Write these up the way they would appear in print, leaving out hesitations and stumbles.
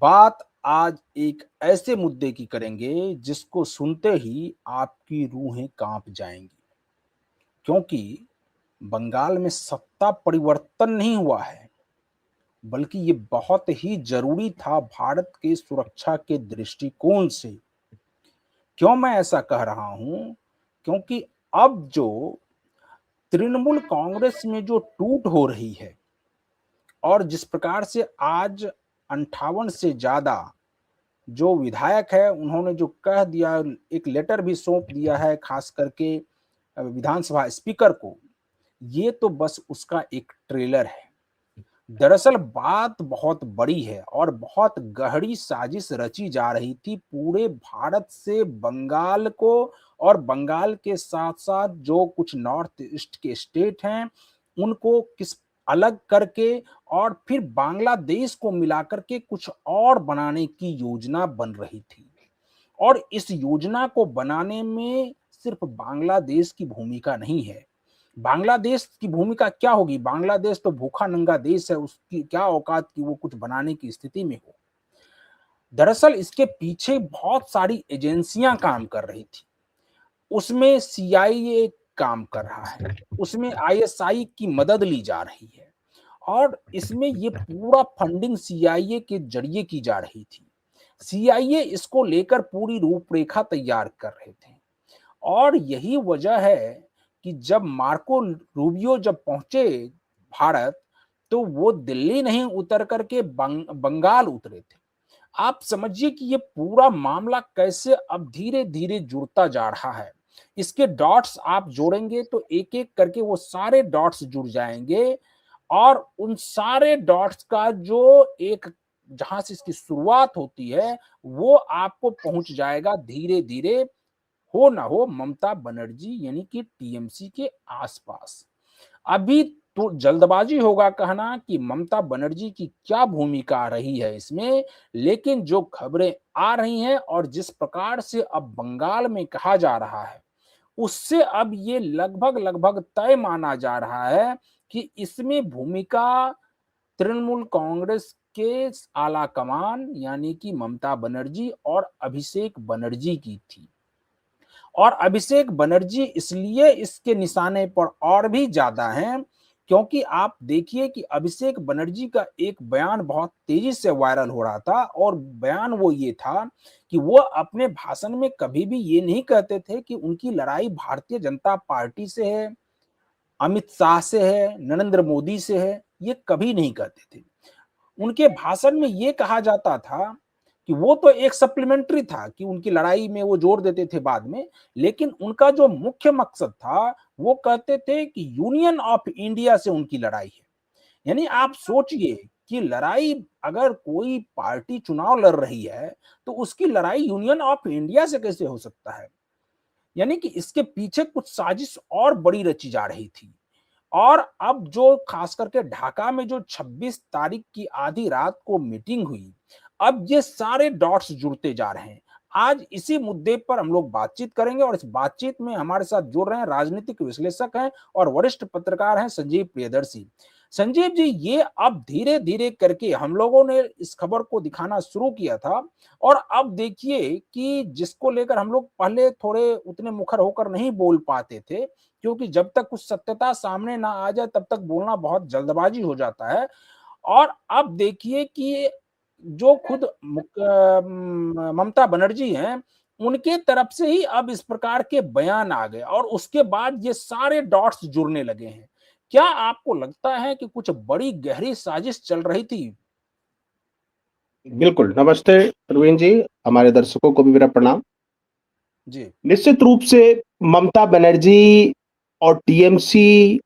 बात आज एक ऐसे मुद्दे की करेंगे जिसको सुनते ही आपकी रूहें कांप जाएंगी, क्योंकि बंगाल में सत्ता परिवर्तन नहीं हुआ है, बल्कि ये बहुत ही जरूरी था भारत के सुरक्षा के दृष्टिकोण से। क्यों मैं ऐसा कह रहा हूं? क्योंकि अब जो तृणमूल कांग्रेस में जो टूट हो रही है और जिस प्रकार से आज 58 से ज्यादा जो विधायक है उन्होंने जो कह दिया, एक लेटर भी सौंप दिया है खास करके विधानसभा स्पीकर को, ये तो बस उसका एक ट्रेलर है। दरअसल बात बहुत बड़ी है और बहुत गहरी साजिश रची जा रही थी पूरे भारत से बंगाल को, और बंगाल के साथ साथ जो कुछ नॉर्थ ईस्ट के स्टेट हैं उनको किस अलग करके और फिर बांग्लादेश को मिलाकर के कुछ और बनाने की योजना बन रही थी। और इस योजना को बनाने में सिर्फ बांग्लादेश की भूमिका नहीं है। बांग्लादेश की भूमिका क्या होगी? बांग्लादेश तो भूखा नंगा देश है, उसकी क्या औकात कि वो कुछ बनाने की स्थिति में हो। दरअसल इसके पीछे बहुत सारी एजेंसियां काम कर रही थी। उसमें सीआईए काम कर रहा है, उसमें आईएसआई की मदद ली जा रही है, और इसमें ये पूरा फंडिंग सीआईए के जरिए की जा रही थी। सीआईए इसको लेकर पूरी रूपरेखा तैयार कर रहे थे। और यही वजह है कि जब मार्को रूबियो जब पहुंचे भारत, तो वो दिल्ली नहीं उतर करके बंगाल उतरे थे। आप समझिए कि ये पूरा मामला कैसे अब धीरे धीरे जुड़ता जा रहा है। इसके डॉट्स आप जोड़ेंगे तो एक एक करके वो सारे डॉट्स जुड़ जाएंगे, और उन सारे डॉट्स का जो एक जहां से इसकी शुरुआत होती है वो आपको पहुंच जाएगा धीरे धीरे, हो ना हो, ममता बनर्जी यानी कि टीएमसी के आसपास। अभी तो जल्दबाजी होगा कहना कि ममता बनर्जी की क्या भूमिका रही है इसमें, लेकिन जो खबरें आ रही हैं और जिस प्रकार से अब बंगाल में कहा जा रहा है, उससे अब ये लगभग लगभग तय माना जा रहा है कि इसमें भूमिका तृणमूल कांग्रेस के आला कमान यानी कि ममता बनर्जी और अभिषेक बनर्जी की थी। और अभिषेक बनर्जी इसलिए इसके निशाने पर और भी ज्यादा हैं, क्योंकि आप देखिए कि अभिषेक बनर्जी का एक बयान बहुत तेजी से वायरल हो रहा था, और बयान वो ये था कि वो अपने भाषण में कभी भी ये नहीं कहते थे कि उनकी लड़ाई भारतीय जनता पार्टी से है, अमित शाह से है, नरेंद्र मोदी से है, ये कभी नहीं कहते थे। उनके भाषण में ये कहा जाता था कि वो तो एक सप्लीमेंट्री था कि उनकी लड़ाई में वो जोर देते थे बाद में, लेकिन उनका जो मुख्य मकसद था वो कहते थे कि यूनियन ऑफ इंडिया से उनकी लड़ाई है। यानी आप सोचिए कि लड़ाई, अगर कोई पार्टी चुनाव लड़ रही है तो उसकी लड़ाई यूनियन ऑफ इंडिया से कैसे हो सकता है? यानी कि इसके पीछे कुछ साजिश और बड़ी रची जा रही थी। और अब जो खास करके ढाका में जो 26 तारीख की आधी रात को मीटिंग हुई, अब ये सारे डॉट्स जुड़ते जा रहे हैं। आज इसी मुद्दे पर हम लोग बातचीत करेंगे, और इस बातचीत में हमारे साथ जुड़ रहे हैं राजनीतिक विश्लेषक हैं और वरिष्ठ पत्रकार हैं संजीव प्रियदर्शी। संजीव जी, ये अब धीरे धीरे करके हम लोगों ने इस खबर को दिखाना शुरू किया था, और अब देखिए कि जिसको लेकर हम लोग पहले थोड़े उतने मुखर होकर नहीं बोल पाते थे, क्योंकि जब तक कुछ सत्यता सामने ना आ जाए तब तक बोलना बहुत जल्दबाजी हो जाता है। और अब देखिए कि जो खुद ममता बनर्जी हैं, उनके तरफ से ही अब इस प्रकार के बयान आ गए और उसके बाद ये सारे डॉट्स जुड़ने लगे हैं। क्या आपको लगता है कि कुछ बड़ी गहरी साजिश चल रही थी? बिल्कुल, नमस्ते प्रवीण जी, हमारे दर्शकों को भी मेरा प्रणाम। जी। निश्चित रूप से ममता बनर्जी और टीएमसी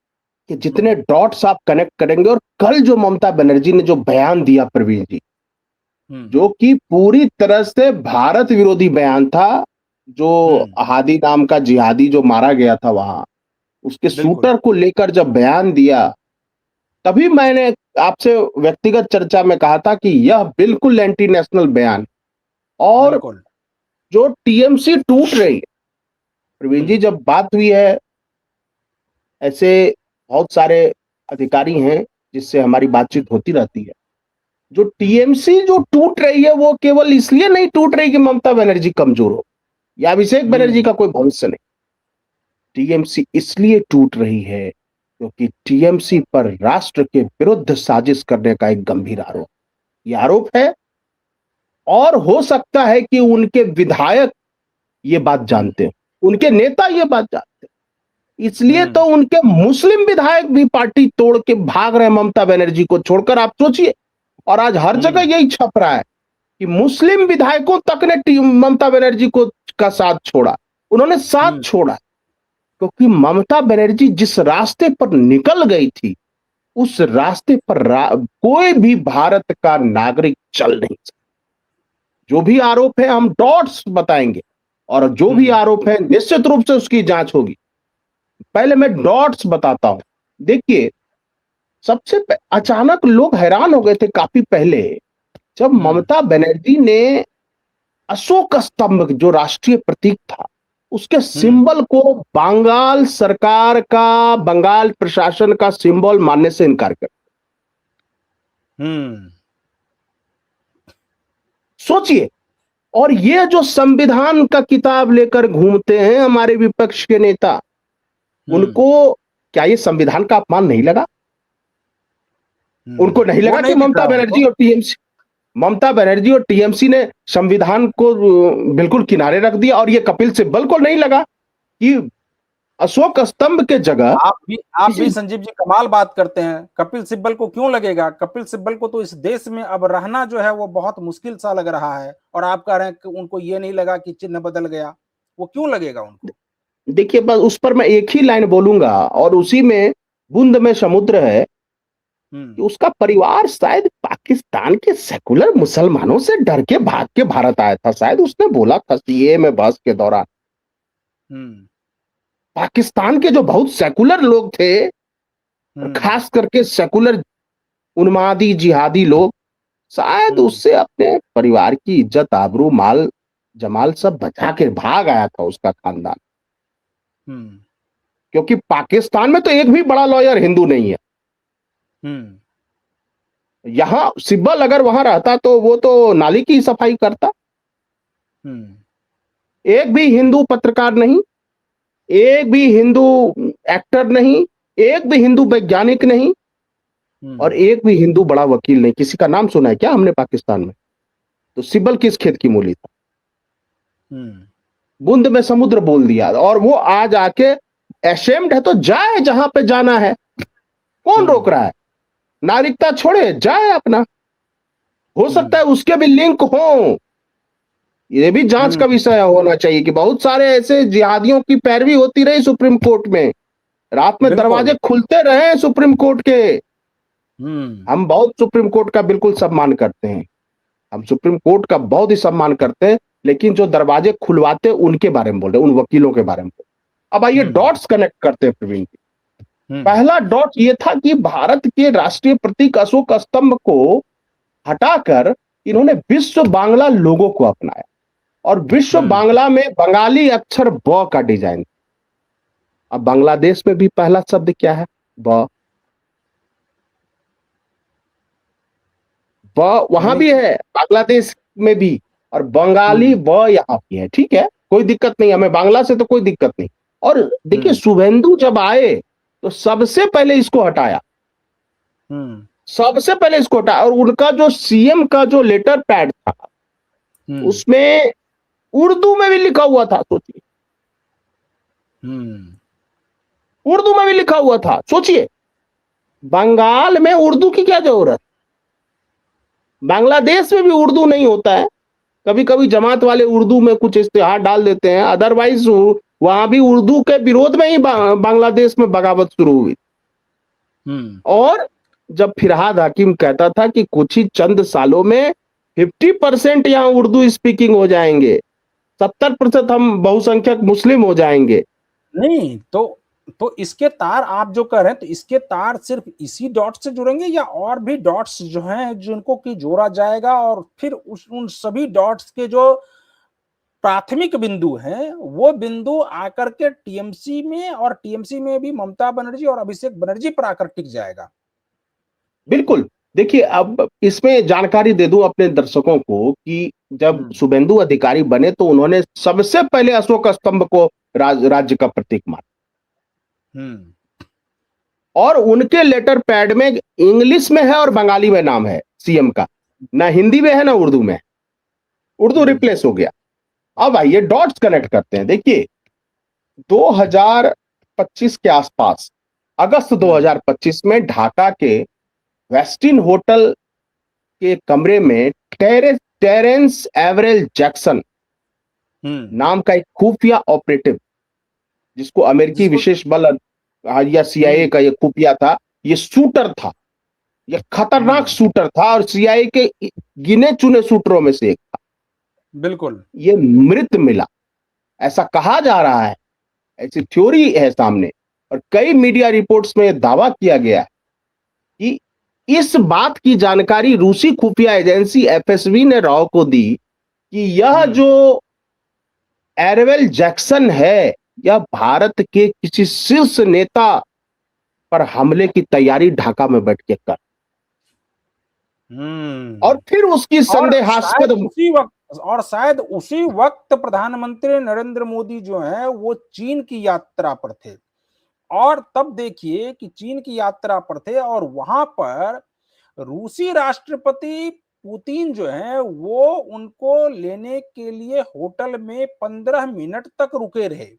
के जितने डॉट्स आप कनेक्ट करेंगे, और कल जो ममता बनर्जी ने जो बयान दिया प्रवीण जी, हम्म। जो कि पूरी तरह से भारत विरोधी बयान था, जो हम्म। हादी नाम का जिहादी जो मारा गया था वहां, उसके बिल्कुल। शूटर को लेकर जब बयान दिया, तभी मैंने आपसे व्यक्तिगत चर्चा में कहा था कि यह बिल्कुल एंटी नेशनल बयान। और बिल्कुल। जो टीएमसी टूट रही है प्रवीण जी, हम्म। जब बात हुई है, ऐसे बहुत सारे अधिकारी हैं जिससे हमारी बातचीत होती रहती है। जो टीएमसी जो टूट रही है वो केवल इसलिए नहीं टूट रही कि ममता बनर्जी कमजोर हो या अभिषेक बनर्जी का कोई भविष्य नहीं। टीएमसी इसलिए टूट रही है क्योंकि टीएमसी पर राष्ट्र के विरुद्ध साजिश करने का एक गंभीर आरोप, ये आरोप है। और हो सकता है कि उनके विधायक ये बात जानते हैं, उनके नेता ये बात जानते हैं, इसलिए तो उनके मुस्लिम विधायक भी पार्टी तोड़ के भाग रहे हैं ममता बनर्जी को छोड़कर। आप सोचिए, और आज हर जगह यही छप रहा है कि मुस्लिम विधायकों तक ने ममता बनर्जी को का साथ छोड़ा, उन्होंने साथ छोड़ा क्योंकि ममता बनर्जी जिस रास्ते पर निकल गई थी उस रास्ते पर कोई भी भारत का नागरिक चल नहीं सकता। जो भी आरोप है हम डॉट्स बताएंगे और जो भी आरोप है निश्चित रूप से उसकी जांच होगी। पहले मैं डॉट्स बताता हूं। देखिए, सबसे अचानक लोग हैरान हो गए थे काफी पहले जब ममता बनर्जी ने अशोक स्तंभ जो राष्ट्रीय प्रतीक था उसके सिंबल को बंगाल सरकार का, बंगाल प्रशासन का सिंबल मानने से इनकार कर। सोचिए, और ये जो संविधान का किताब लेकर घूमते हैं हमारे विपक्ष के नेता, उनको क्या ये संविधान का अपमान नहीं लगा? उनको नहीं लगा कि ममता बनर्जी और टीएमसी ने संविधान को बिल्कुल किनारे रख दिया? और ये कपिल सिब्बल को नहीं लगा कि अशोक स्तंभ के जगह आप भी संजीव जी कमाल बात करते हैं। कपिल सिब्बल को क्यों लगेगा? कपिल सिब्बल को तो इस देश में अब रहना जो है वो बहुत मुश्किल सा लग रहा है, और आप कह रहे हैं कि उनको ये नहीं लगा कि चिन्ह बदल गया। वो क्यों लगेगा उनको? देखिए, बस उस पर मैं एक ही लाइन बोलूंगा और उसी में बूंद में समुद्र है कि उसका परिवार शायद पाकिस्तान के सेकुलर मुसलमानों से डर के भाग के भारत आया था। शायद उसने बोला था सीए में बहस के दौरान, पाकिस्तान के जो बहुत सेकुलर लोग थे, खास करके सेकुलर उन्मादी जिहादी लोग, शायद उससे अपने परिवार की इज्जत, आबरू, माल जमाल सब बचा के भाग आया था उसका खानदान। क्योंकि पाकिस्तान में तो एक भी बड़ा लॉयर हिंदू नहीं है। यहां सिब्बल अगर वहां रहता तो वो तो नाली की सफाई करता। एक भी हिंदू पत्रकार नहीं, एक भी हिंदू एक्टर नहीं, एक भी हिंदू वैज्ञानिक नहीं, और एक भी हिंदू बड़ा वकील नहीं। किसी का नाम सुना है क्या हमने पाकिस्तान में? तो सिब्बल किस खेत की मूली था? बूंद में समुद्र बोल दिया। और वो आज आके एशेम्ड है तो जाए जहां पे जाना है, कौन रोक रहा है? नागरिकता छोड़े जाए अपना। हो सकता है उसके भी लिंक हो, ये भी जांच का विषय होना चाहिए कि बहुत सारे ऐसे जिहादियों की पैरवी होती रही सुप्रीम कोर्ट में, रात में दरवाजे खुलते रहे सुप्रीम कोर्ट के। हम बहुत सुप्रीम कोर्ट का बिल्कुल सम्मान करते हैं, हम सुप्रीम कोर्ट का बहुत ही सम्मान करते हैं, लेकिन जो दरवाजे खुलवाते उनके बारे में बोल रहे हैं, उन वकीलों के बारे में। अब आइए डॉट्स कनेक्ट करते हैं प्रवीण जी। पहला डॉट ये था कि भारत के राष्ट्रीय प्रतीक अशोक स्तंभ को हटाकर इन्होंने विश्व बांग्ला लोगो को अपनाया, और विश्व बांग्ला में बंगाली अक्षर ब का डिजाइन। अब बांग्लादेश में भी पहला शब्द क्या है? ब। वहां भी है, बांग्लादेश में भी, और बंगाली ब यहां भी है। ठीक है, कोई दिक्कत नहीं, हमें बांग्ला से तो कोई दिक्कत नहीं। और देखिए, शुभेंदु जब आए तो सबसे पहले इसको हटाया, सबसे पहले इसको हटाया। और उनका जो सीएम का जो लेटर पैड था उसमें उर्दू में भी लिखा हुआ था। सोचिए, उर्दू में भी लिखा हुआ था। सोचिए, बंगाल में उर्दू की क्या जरूरत? बांग्लादेश में भी उर्दू नहीं होता है। कभी कभी जमात वाले उर्दू में कुछ इश्तिहार डाल देते हैं, अदरवाइज वहां भी उर्दू के विरोध में ही बांग्लादेश में बगावत शुरू हुई। और जब फिरहाद हकीम कहता था कि कुछ ही चंद सालों में 50% यहां उर्दू स्पीकिंग हो जाएंगे, 70% हम बहुसंख्यक मुस्लिम हो जाएंगे। नहीं तो इसके तार आप जो कह रहे हैं, तो इसके तार सिर्फ इसी डॉट से जुड़ेंगे या और भी डॉट्स जो हैं जिनको की जोड़ा जाएगा, और फिर उन सभी डॉट्स के जो प्राथमिक बिंदु हैं वो बिंदु आकर के टीएमसी में, और टीएमसी में भी ममता बनर्जी और अभिषेक बनर्जी पर आकर टिक जाएगा? बिल्कुल, देखिए, अब इसमें जानकारी दे दूं अपने दर्शकों को कि जब हम्म। शुभेंदु अधिकारी बने तो उन्होंने सबसे पहले अशोक स्तंभ को राज्य का प्रतीक माना, हम्म। और उनके लेटर पैड में इंग्लिश में है और बंगाली में नाम है सीएम का, ना हिंदी में है ना उर्दू में। उर्दू हम्म। रिप्लेस हो गया। अब आइए डॉट्स कनेक्ट करते हैं। देखिए, 2025 के आसपास, अगस्त हम्म। 2025 में ढाका के वेस्टिन होटल के कमरे में टेरेंस एवरेल जैक्सन हम्म। नाम का एक खुफिया ऑपरेटिव, जिसको अमेरिकी जिसको। विशेष बल या सीआईए हम्म। का ये खुफिया था, ये शूटर था, ये खतरनाक हम्म। शूटर था और सीआईए के गिने चुने शूटरों में से एक था। बिल्कुल। ये मृत मिला, ऐसा कहा जा रहा है, ऐसी थ्योरी है सामने, और कई मीडिया रिपोर्ट्स में दावा किया गया है कि इस बात की जानकारी रूसी खुफिया एजेंसी एफएसबी ने राव को दी कि यह हम्म। जो एरवेल जैक्सन है, यह भारत के किसी शीर्ष नेता पर हमले की तैयारी ढाका में बैठ के कर, और हम्म। फिर उसकी और शायद संदेहास्पद। उसी वक्त प्रधानमंत्री नरेंद्र मोदी जो है वो चीन की यात्रा पर थे। और तब देखिए कि चीन की यात्रा पर थे और वहां पर रूसी राष्ट्रपति पुतिन जो है वो उनको लेने के लिए होटल में 15 मिनट तक रुके रहे।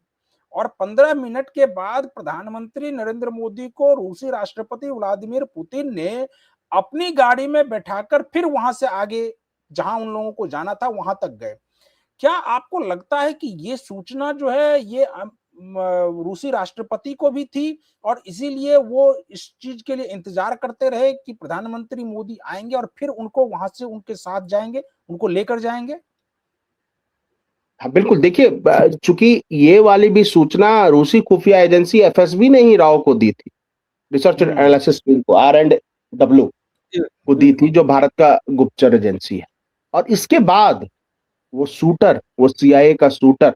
और 15 मिनट के बाद प्रधानमंत्री नरेंद्र मोदी को रूसी राष्ट्रपति व्लादिमीर पुतिन ने अपनी गाड़ी में बैठाकर फिर वहां से आगे जहां उन लोगों को जाना था वहां तक गए। क्या आपको लगता है कि ये सूचना जो है ये रूसी राष्ट्रपति को भी थी और इसीलिए वो इस चीज के लिए इंतजार करते रहे कि प्रधानमंत्री मोदी आएंगे और फिर उनको वहां से उनके साथ जाएंगे, उनको लेकर जाएंगे? हाँ, बिल्कुल। देखिए, चूंकि ये वाली भी सूचना रूसी खुफिया एजेंसी एफएसबी ने ही राव को दी थी, research and hmm. Analysis wing को, R&W को दी थी, बिल्कुल। जो भारत का गुप्तचर एजेंसी है। और इसके बाद वो शूटर, वो सीआईए का शूटर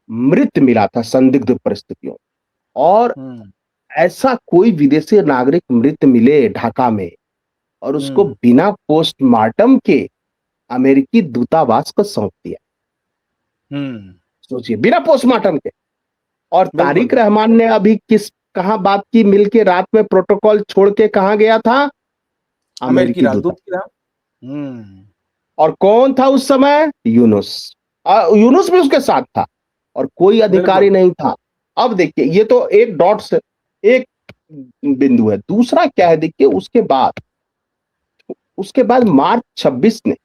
मृत मिला था संदिग्ध परिस्थितियों में। और हम्म। ऐसा कोई विदेशी नागरिक मृत मिले ढाका में और उसको हम्म। बिना पोस्टमार्टम के अमेरिकी दूतावास को सौंप दिया, हम्म। सोचिए, बिना पोस्टमार्टम के। और तारिक बिल्कुल। रहमान ने अभी कहां बात की, मिलके रात में प्रोटोकॉल छोड़ के कहां गया था? अमेरिकी अमेरिकी दूतावास। राजदूत की तरह। हम्म। और कौन था उस समय? यूनुस। यूनुस भी उसके साथ था, और कोई अधिकारी बिल्कुल। नहीं था। अब देखिए, ये तो एक डॉट्स, एक बिंदु है। दूसरा क्या है, देखिए, उसके बाद मार्च 26 में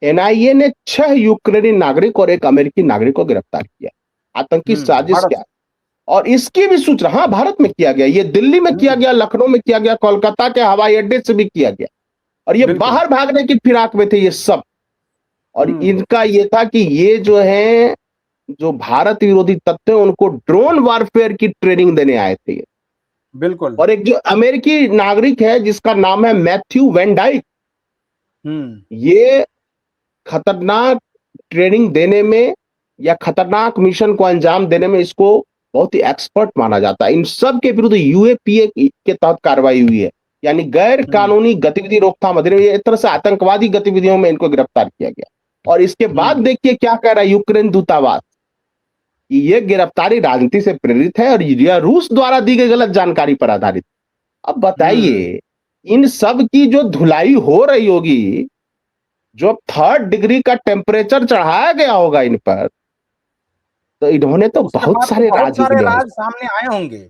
एनआईए ने 6 यूक्रेनी नागरिक और एक अमेरिकी नागरिक को गिरफ्तार किया। आतंकी साजिश भारत क्या, से। और इसकी भी सूचना, हाँ, भारत में किया गया, ये दिल्ली में किया हम्म। गया, लखनऊ में किया गया, कोलकाता के हवाई अड्डे से भी किया गया। और ये बिल्कुल। बाहर भागने की फिराक में थे ये सब। और हम्म। इनका ये था कि ये जो है, जो भारत विरोधी तत्व है, उनको ड्रोन वारफेयर की ट्रेनिंग देने आए थे ये। बिल्कुल। और एक जो अमेरिकी नागरिक है जिसका नाम है मैथ्यू वैन डाइक, हम्म। ये खतरनाक ट्रेनिंग देने में या खतरनाक मिशन को अंजाम देने में इसको बहुत ही एक्सपर्ट माना जाता है। इन सब के विरुद्ध यूएपीए के तहत कार्रवाई हुई है, यानी गैर हम्म। कानूनी गतिविधि रोकथाम अधिनियम, एक तरह से आतंकवादी गतिविधियों में इनको गिरफ्तार किया गया। और इसके बाद हम्म। देखिए क्या कह रहा है यूक्रेन दूतावास, कि यह गिरफ्तारी राजनीति से प्रेरित है और यह रूस द्वारा दी गई गलत जानकारी पर आधारित। अब हम्म। बताइए, इन सब की जो धुलाई हो रही होगी, जो 3rd डिग्री का टेम्परेचर चढ़ाया गया होगा इन पर, तो इन्होंने तो उसके बहुत बाद तो सारे बहुत राज सारे उगले राज होंगे। सामने आए होंगे।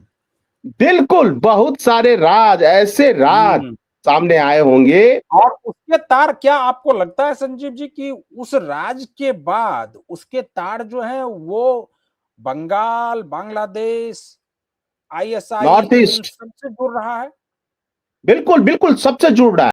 बिल्कुल, बहुत सारे राज, ऐसे राज हम्म। सामने आए होंगे। और उसके तार, क्या आपको लगता है संजीव जी कि उस राज के बाद उसके तार जो है वो Bengal, Bangladesh, ISI north in east, सब से जुड़ रहा है? बिल्कुल बिल्कुल, सबसे जुड़ रहा है।